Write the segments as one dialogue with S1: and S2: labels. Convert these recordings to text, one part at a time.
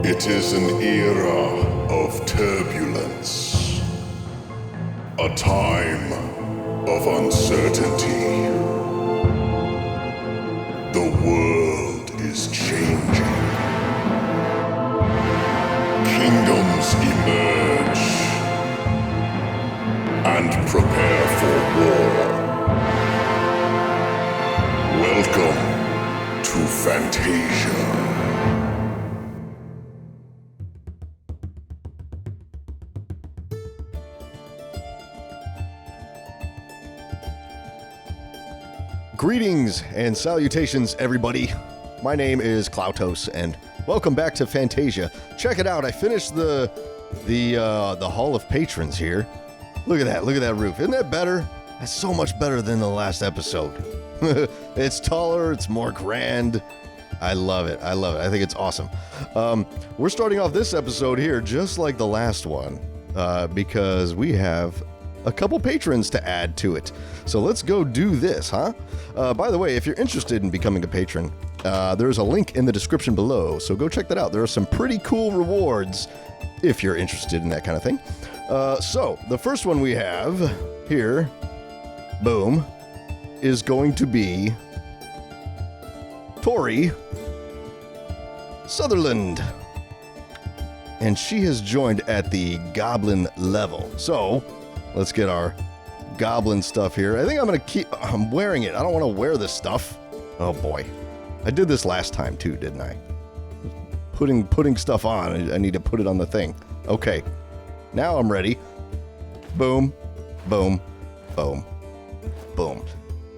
S1: It is an era of turbulence, a time of uncertainty. The world is changing. Kingdoms emerge and prepare for war. Welcome to Fantasia.
S2: Greetings and salutations, everybody. My name is Klautos, and welcome back to Fantasia. Check it out. I finished the Hall of Patrons here. Look at that. Look at that roof. Isn't that better? That's so much better than the last episode. It's taller. It's more grand. I love it. I love it. I think it's awesome. We're starting off this episode here just like the last one because we have a couple patrons to add to it. So let's go do this, huh? By the way, if you're interested in becoming a patron, there's a link in the description below, so go check that out. There are some pretty cool rewards if you're interested in that kind of thing. So, the first one we have here, boom, is going to be Tori Sutherland. And she has joined at the goblin level. So, let's get our goblin stuff here. I think I'm wearing it. I don't want to wear this stuff. Oh boy. I did this last time too, didn't I? Putting stuff on. I need to put it on the thing. Okay. Now I'm ready. Boom. Boom. Boom. Boom.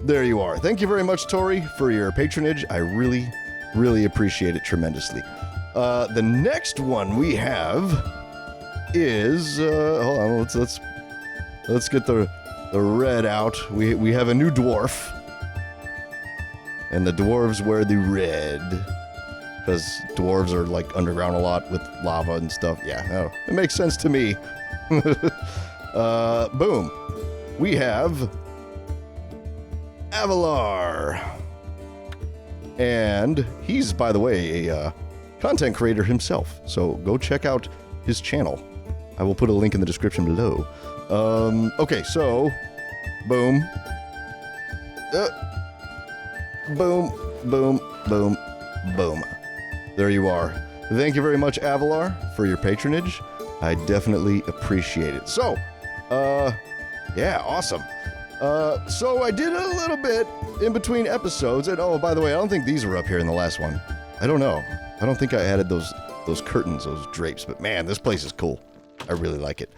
S2: There you are. Thank you very much, Tori, for your patronage. I really, really appreciate it tremendously. The next one we have is hold on, let's get the red out. We have a new dwarf. And the dwarves wear the red. Because dwarves are like underground a lot with lava and stuff. Yeah, it makes sense to me. Boom. We have Avilar. And he's, by the way, a content creator himself. So go check out his channel. I will put a link in the description below. Okay, so, boom. Boom, boom, boom, boom. There you are. Thank you very much, Avilar, for your patronage. I definitely appreciate it. So, yeah, awesome. So I did a little bit in between episodes, and oh, by the way, I don't think these were up here in the last one. I don't know. I don't think I added those curtains, those drapes, but man, this place is cool. I really like it.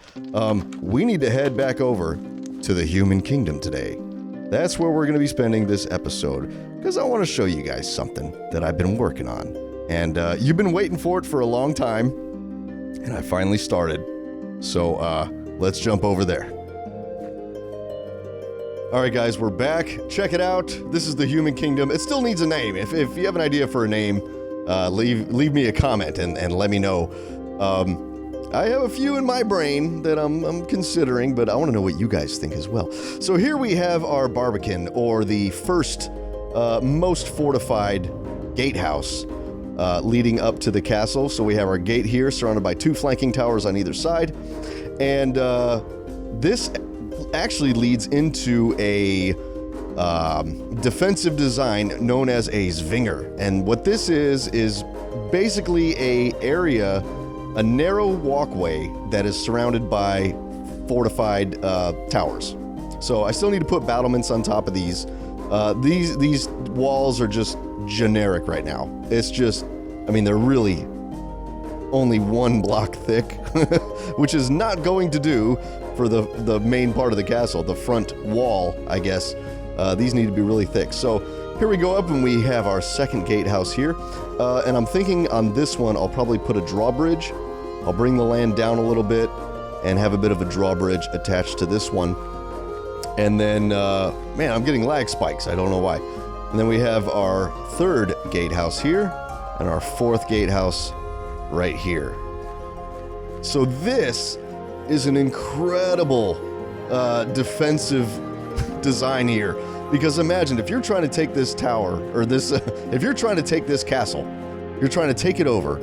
S2: We need to head back over to the human kingdom today. That's where we're going to be spending this episode, because I want to show you guys something that I've been working on. And you've been waiting for it for a long time, and I finally started. So let's jump over there. All right, guys, we're back. Check it out. This is the human kingdom. It still needs a name. If you have an idea for a name, leave me a comment and let me know. I have a few in my brain that I'm considering, but I want to know what you guys think as well. So here we have our Barbican, or the first most fortified gatehouse leading up to the castle. So we have our gate here, surrounded by two flanking towers on either side. And this actually leads into a defensive design known as a zwinger. And what this is basically a narrow walkway that is surrounded by fortified towers. So I still need to put battlements on top of these. These walls are just generic right now. It's just, I mean, they're really only one block thick, which is not going to do for the main part of the castle, the front wall, I guess. These need to be really thick. So here we go up, and we have our second gatehouse here. And I'm thinking on this one, I'll probably put a drawbridge. I'll bring the land down a little bit and have a bit of a drawbridge attached to this one. And then, man, I'm getting lag spikes. I don't know why. And then we have our third gatehouse here and our fourth gatehouse right here. So this is an incredible defensive design here. Because imagine, if you're trying to take this tower, or this, if you're trying to take this castle, you're trying to take it over,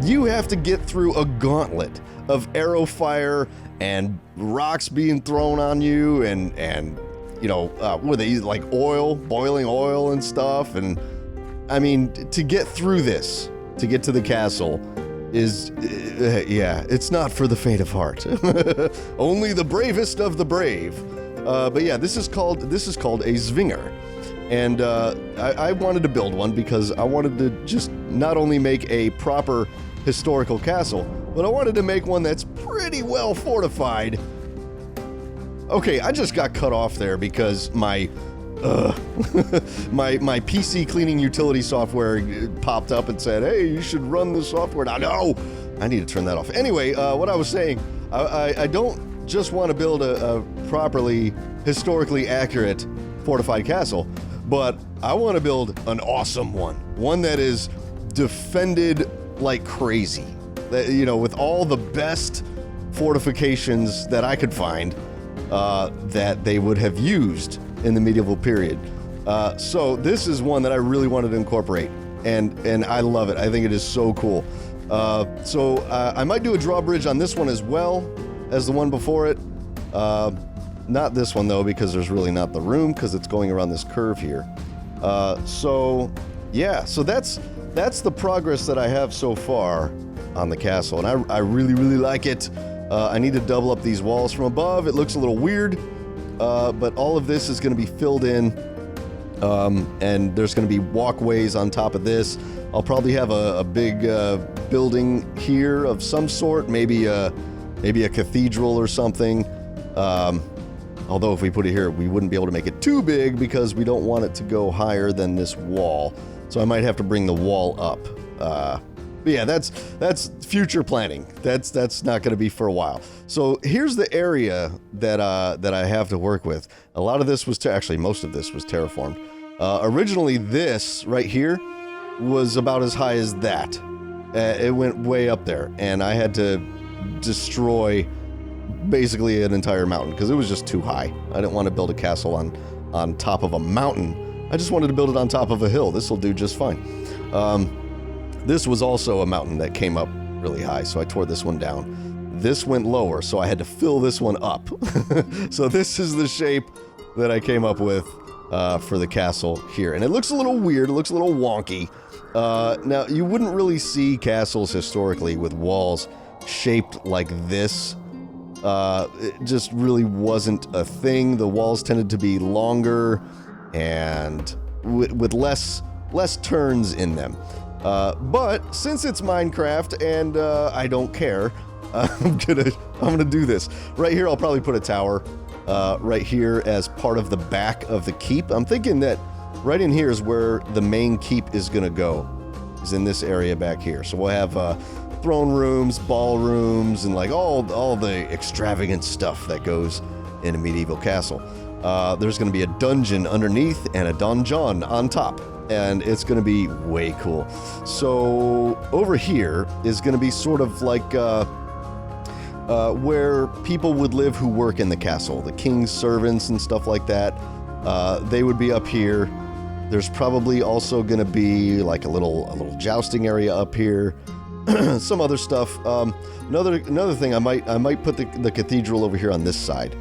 S2: you have to get through a gauntlet of arrow fire and rocks being thrown on you, and you know, what they use, like oil, boiling oil and stuff. And I mean, to get through this, to get to the castle, is yeah, it's not for the faint of heart. Only the bravest of the brave. But yeah, this is called a zwinger. And I wanted to build one because I wanted to just not only make a proper historical castle, but I wanted to make one that's pretty well fortified. Okay, I just got cut off there because my my PC cleaning utility software popped up and said, hey, you should run the software now. No, I need to turn that off. Anyway, what I was saying, I don't just want to build a properly historically accurate fortified castle, but I want to build an awesome one that is defended like crazy, that, you know, with all the best fortifications that I could find that they would have used in the medieval period. So this is one that I really wanted to incorporate, and I love it. I think it is so cool. So I might do a drawbridge on this one as well as the one before it. Not this one though, because there's really not the room, because it's going around this curve here. So yeah, so that's the progress that I have so far on the castle, and I really, really like it. I need to double up these walls from above. It looks a little weird, but all of this is going to be filled in, and there's going to be walkways on top of this. I'll probably have a big building here of some sort, maybe a cathedral or something. Although if we put it here, we wouldn't be able to make it too big because we don't want it to go higher than this wall. So I might have to bring the wall up. But yeah, that's future planning. That's not going to be for a while. So here's the area that I have to work with. A lot of this was actually most of this was terraformed. Originally, this right here was about as high as that. It went way up there, and I had to destroy basically an entire mountain because it was just too high. I didn't want to build a castle on top of a mountain. I just wanted to build it on top of a hill. This will do just fine. This was also a mountain that came up really high, so I tore this one down. This went lower, so I had to fill this one up. So this is the shape that I came up with for the castle here. And it looks a little weird, it looks a little wonky. Now, you wouldn't really see castles historically with walls shaped like this. It just really wasn't a thing. The walls tended to be longer and with less turns in them. But since it's Minecraft and I don't care, I'm gonna do this. Right here, I'll probably put a tower right here as part of the back of the keep. I'm thinking that right in here is where the main keep is gonna go, is in this area back here. So we'll have throne rooms, ballrooms, and like all the extravagant stuff that goes in a medieval castle. There's gonna be a dungeon underneath and a donjon on top, and it's gonna be way cool. So over here is gonna be sort of like where people would live who work in the castle, the king's servants and stuff like that. They would be up here. There's probably also gonna be like a little jousting area up here. Some other stuff. Another thing, I might put the cathedral over here on this side.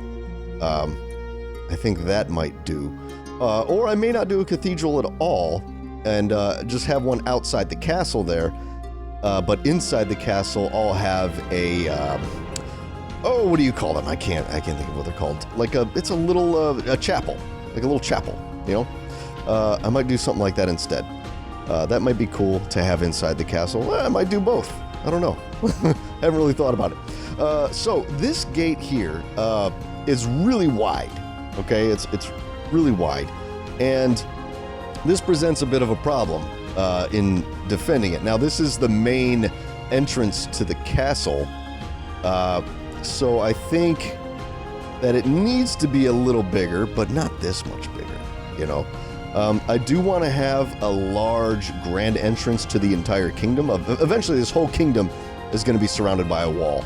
S2: I think that might do. Or I may not do a cathedral at all, and just have one outside the castle there. But inside the castle, I'll have a oh, what do you call them? I can't think of what they're called. Like it's a little a chapel, like a little chapel. You know, I might do something like that instead. That might be cool to have inside the castle. I might do both. I don't know. Haven't really thought about it. So this gate here is really wide. Okay, it's really wide, and this presents a bit of a problem in defending it. Now, this is the main entrance to the castle, so I think that it needs to be a little bigger, but not this much bigger, you know. I do want to have a large grand entrance to the entire kingdom. Eventually, this whole kingdom is going to be surrounded by a wall,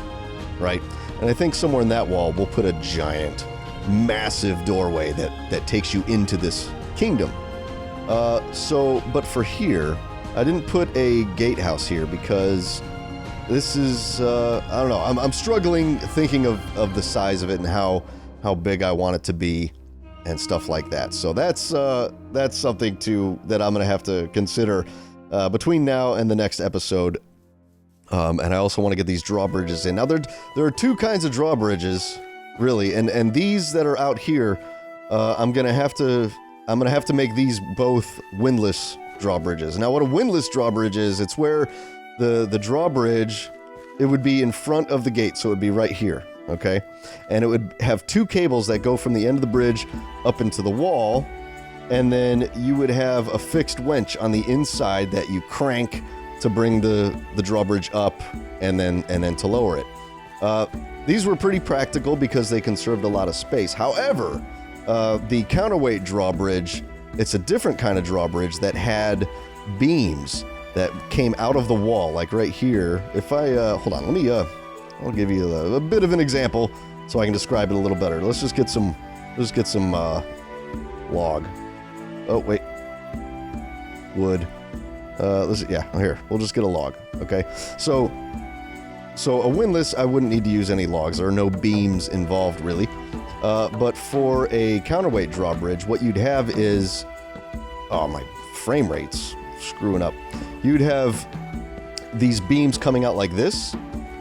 S2: right? And I think somewhere in that wall, we'll put a giant, massive doorway that takes you into this kingdom. But for here, I didn't put a gatehouse here because this is, I don't know. I'm struggling thinking of the size of it and how big I want it to be and stuff like that. So that's something that I'm going to have to consider between now and the next episode. And I also want to get these drawbridges in. Now, there are two kinds of drawbridges, really, and these that are out here, I'm gonna have to make these both windlass drawbridges. Now, what a windlass drawbridge is, it's where the drawbridge, it would be in front of the gate, so it would be right here, okay? And it would have two cables that go from the end of the bridge up into the wall, and then you would have a fixed winch on the inside that you crank to bring the drawbridge up and then to lower it. These were pretty practical because they conserved a lot of space. However, the counterweight drawbridge, it's a different kind of drawbridge that had beams that came out of the wall, like right here. If I, hold on, I'll give you a bit of an example so I can describe it a little better. Let's just get some log. Oh, wait. Wood. Here, we'll just get a log, okay? So a windlass, I wouldn't need to use any logs. There are no beams involved, really. But for a counterweight drawbridge, what you'd have is... Oh, my frame rate's screwing up. You'd have these beams coming out like this,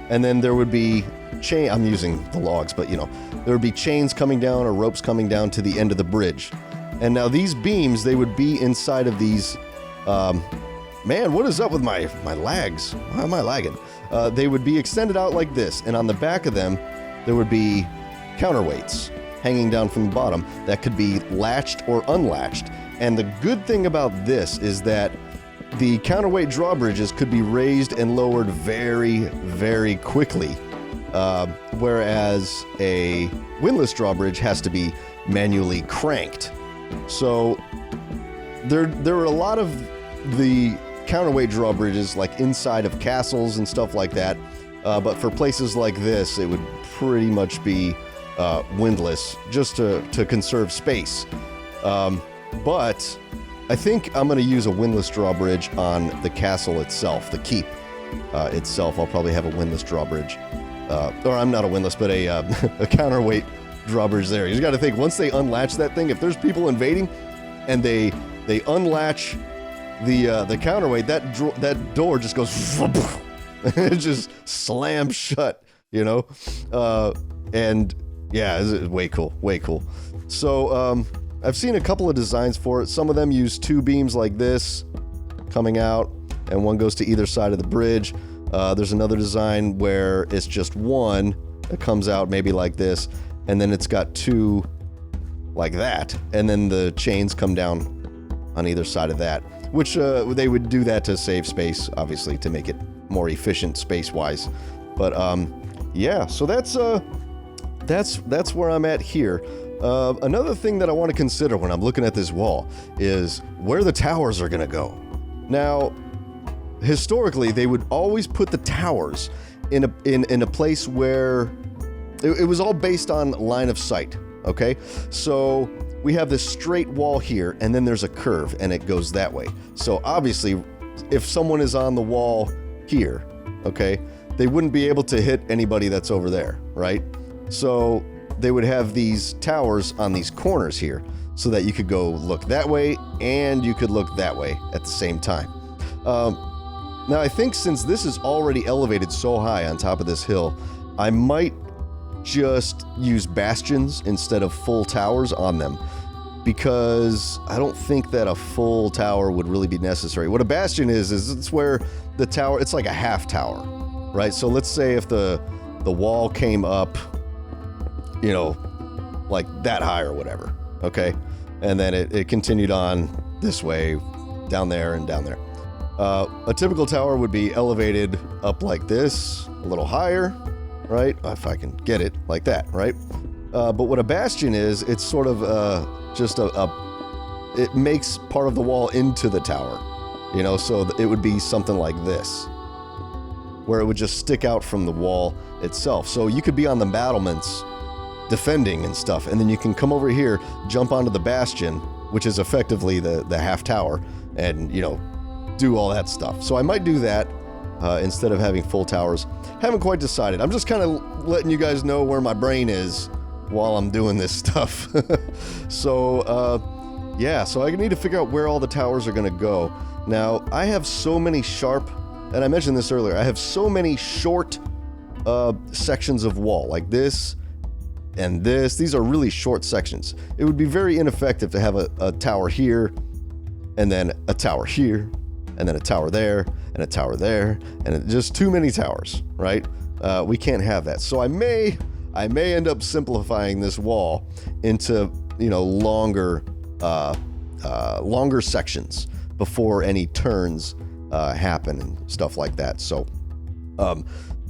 S2: and then there would be chain... I'm using the logs, but, there would be chains coming down or ropes coming down to the end of the bridge. And now these beams, they would be inside of these... Man, what is up with my lags? Why am I lagging? They would be extended out like this, and on the back of them, there would be counterweights hanging down from the bottom that could be latched or unlatched. And the good thing about this is that the counterweight drawbridges could be raised and lowered very, very quickly, whereas a windlass drawbridge has to be manually cranked. So there are a lot of the counterweight drawbridges like inside of castles and stuff like that, but for places like this, it would pretty much be windlass just to conserve space. But I think I'm going to use a windlass drawbridge on the castle itself, the keep itself. I'll probably have a windlass drawbridge, or I'm not a windlass, but a counterweight drawbridge there. You just got to think, once they unlatch that thing, if there's people invading and they unlatch the counterweight, that door just goes it just slams shut, and yeah, it's way cool. So I've seen a couple of designs for it. Some of them use two beams like this coming out, and one goes to either side of the bridge. There's another design where it's just one that comes out maybe like this, and then it's got two like that, and then the chains come down on either side of that, which they would do that to save space, obviously, to make it more efficient space-wise. But yeah, so that's where I'm at here. Another thing that I want to consider when I'm looking at this wall is where the towers are going to go. Now, historically, they would always put the towers in a place where it was all based on line of sight. Okay, so we have this straight wall here, and then there's a curve, and it goes that way. So obviously, if someone is on the wall here, okay, they wouldn't be able to hit anybody that's over there, right? So they would have these towers on these corners here so that you could go look that way and you could look that way at the same time. Now, I think since this is already elevated so high on top of this hill, I might just use bastions instead of full towers on them, because I don't think that a full tower would really be necessary. What a bastion is it's where the tower, it's like a half tower, right? So let's say if the wall came up, like that high or whatever, okay? And then it continued on this way, down there and down there. A typical tower would be elevated up like this, a little higher, right? If I can get it like that, right? But what a bastion is, it's sort of just it makes part of the wall into the tower, so it would be something like this, where it would just stick out from the wall itself. So you could be on the battlements defending and stuff, and then you can come over here, jump onto the bastion, which is effectively the half tower, and do all that stuff. So I might do that. instead of having full towers. Haven't quite decided. I'm just kind of letting you guys know where my brain is while I'm doing this stuff. So, yeah, so I need to figure out where all the towers are going to go. Now, I have so many sharp, and I mentioned this earlier, I have so many short sections of wall, like this and this. These are really short sections. It would be very ineffective to have a tower here, and then a tower here, and then a tower there, and a tower there, and just too many towers, right? We can't have that. So I may end up simplifying this wall into, you know, longer sections before any turns happen and stuff like that. So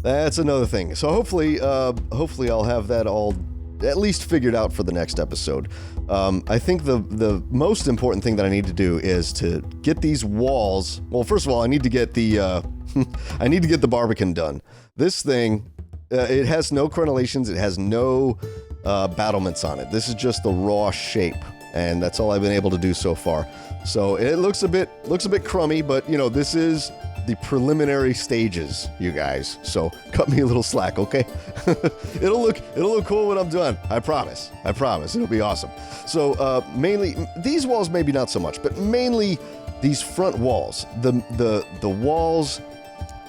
S2: that's another thing. So hopefully I'll have that all at least figured out for the next episode. I think the most important thing that I need to do is to get these walls. Well, first of all, I need to get the I need to get the Barbican done. This thing, it has no crenellations, it has no battlements on it. This is just the raw shape, and that's all I've been able to do so far. So it looks a bit crummy, but you know, this is the preliminary stages, you guys. So cut me a little slack, okay? It'll look cool when I'm done. I promise. It'll be awesome. So mainly these walls, maybe not so much, but mainly these front walls, the walls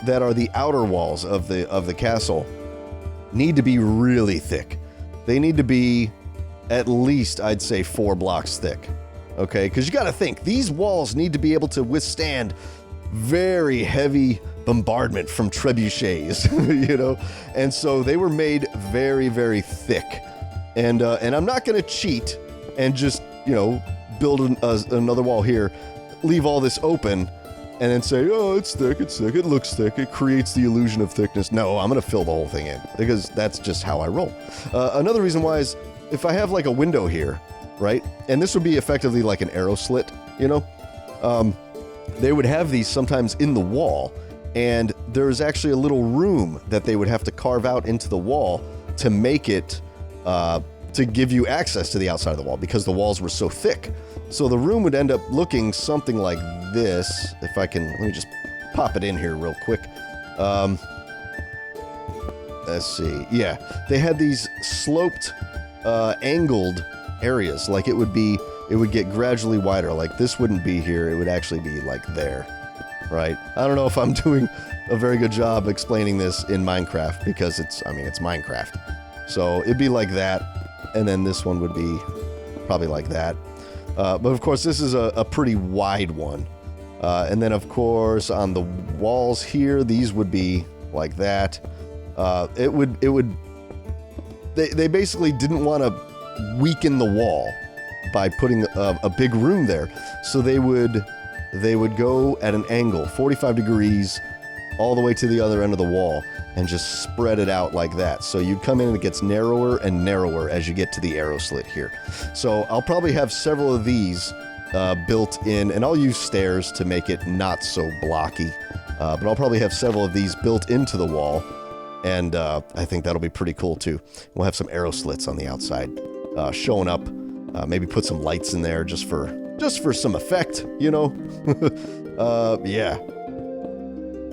S2: that are the outer walls of the castle need to be really thick. They need to be at least, I'd say, 4 blocks thick. Okay, because you got to think, these walls need to be able to withstand very heavy bombardment from trebuchets, you know, and so they were made very, very thick. And I'm not going to cheat and just, you know, build another wall here, leave all this open, and then say, oh, it's thick, it looks thick, it creates the illusion of thickness. No, I'm going to fill the whole thing in, because that's just how I roll. Another reason why is, if I have like a window here, right, and this would be effectively like an arrow slit, you know, they would have these sometimes in the wall, and there's actually a little room that they would have to carve out into the wall to make it, to give you access to the outside of the wall, because the walls were so thick. So the room would end up looking something like this. If I can, let me just pop it in here real quick. Let's see. Yeah, they had these sloped, angled areas. Like it would get gradually wider. Like this wouldn't be here. It would actually be like there, right? I don't know if I'm doing a very good job explaining this in Minecraft, because it's Minecraft. So it'd be like that, and then this one would be probably like that. But of course, this is a pretty wide one. And then of course, on the walls here, these would be like that. They basically didn't want to weaken the wall by putting a big room there. So they would go at an angle, 45 degrees, all the way to the other end of the wall, and just spread it out like that. So you come in and it gets narrower and narrower as you get to the arrow slit here. So I'll probably have several of these built in, and I'll use stairs to make it not so blocky. But I'll probably have several of these built into the wall, and I think that'll be pretty cool too. We'll have some arrow slits on the outside showing up. Maybe put some lights in there just for some effect, you know? Yeah.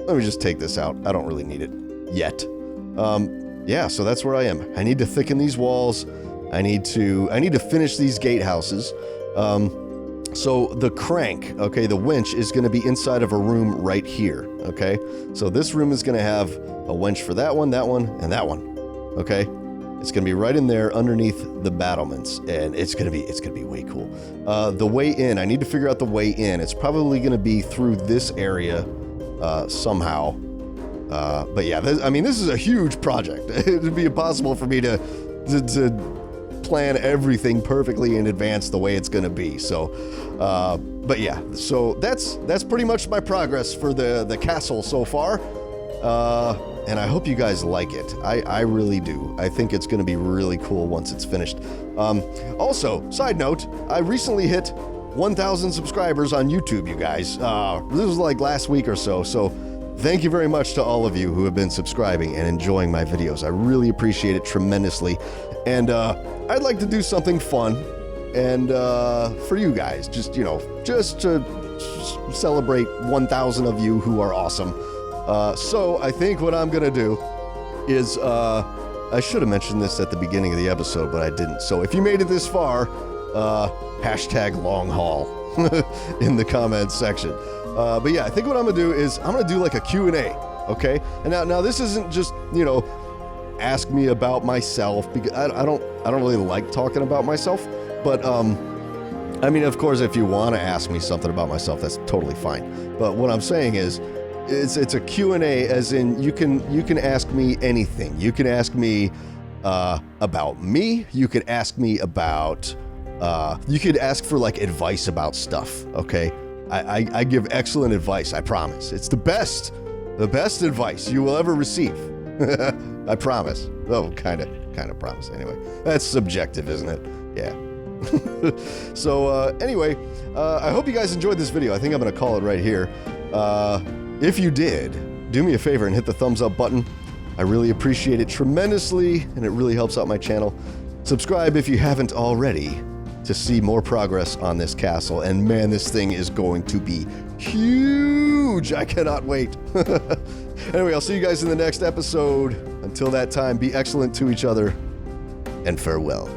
S2: Let me just take this out. I don't really need it yet. Yeah, so that's where I am. I need to thicken these walls. I need to finish these gatehouses. So the crank, okay, the winch is going to be inside of a room right here, okay? So this room is going to have a winch for that one, and that one, okay? It's going to be right in there underneath the battlements, and it's going to be way cool. The way in, I need to figure out the way in. It's probably going to be through this area somehow. But yeah, this is a huge project. It'd be impossible for me to plan everything perfectly in advance the way it's going to be. So, but yeah, so that's pretty much my progress for the castle so far. And I hope you guys like it. I really do. I think it's going to be really cool once it's finished. Also, side note, I recently hit 1,000 subscribers on YouTube, you guys. This was like last week or so. So thank you very much to all of you who have been subscribing and enjoying my videos. I really appreciate it tremendously. And I'd like to do something fun and for you guys, just to celebrate 1,000 of you who are awesome. So I think what I'm gonna do is, I should have mentioned this at the beginning of the episode, but I didn't. So if you made it this far, hashtag long haul in the comments section. But yeah, I think what I'm gonna do is I'm gonna do like a Q&A, okay? And now this isn't just, you know, ask me about myself, because I don't really like talking about myself, but I mean, of course, if you want to ask me something about myself, that's totally fine. But what I'm saying is, it's a Q&A, as in you can ask me anything. You can ask me about me. You could ask me about you could ask for like advice about stuff. Okay, I give excellent advice. I promise. It's the best advice you will ever receive. I promise. Oh, kind of promise. Anyway, that's subjective, isn't it? Yeah. So anyway, I hope you guys enjoyed this video. I think I'm gonna call it right here. If you did, do me a favor and hit the thumbs up button. I really appreciate it tremendously, and it really helps out my channel. Subscribe if you haven't already to see more progress on this castle. And man, this thing is going to be huge. I cannot wait. Anyway, I'll see you guys in the next episode. Until that time, be excellent to each other, and farewell.